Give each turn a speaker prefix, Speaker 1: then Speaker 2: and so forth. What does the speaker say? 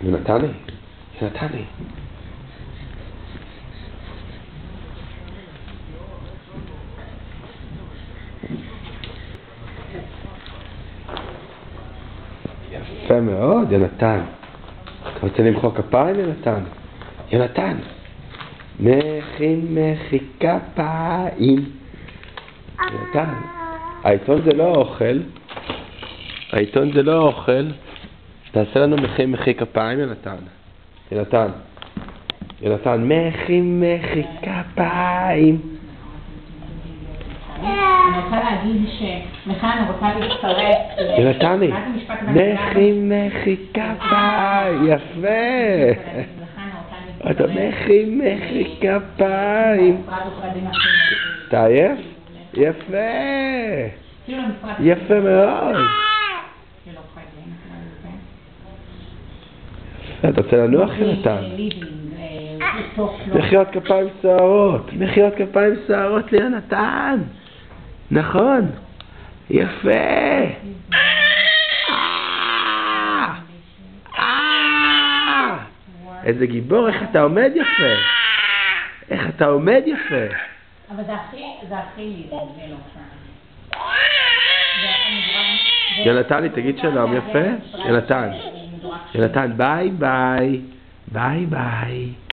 Speaker 1: יונתני, יונתני. יפה מאוד, יונתן. אתה רוצה למחוא כפיים, יונתן? יונתן. מחי כפיים. יונתן. העיתון זה לא אוכל. העיתון זה לא אוכל. תעשה לנו מחי כפיים, יונתן. יונתן. יונתן, מחי כפיים.
Speaker 2: אני רוצה להגיד שמכאן אני רוצה להצטרף.
Speaker 1: יונתני, מחי כפיים. יפה. אתה מחי כפיים. אתה עייף? יפה. יפה מאוד. אתה רוצה לנוח, יונתן? מחיאות כפיים שערות. מחיאות כפיים שערות ליונתן. נכון. יפה. איזה גיבור, איך אתה עומד יפה. איך אתה עומד יפה.
Speaker 2: אבל זה הכי לי, זה לא שם.
Speaker 1: יונתני, תגיד שלום יפה. יונתן. יונתן, ביי ביי. ביי ביי.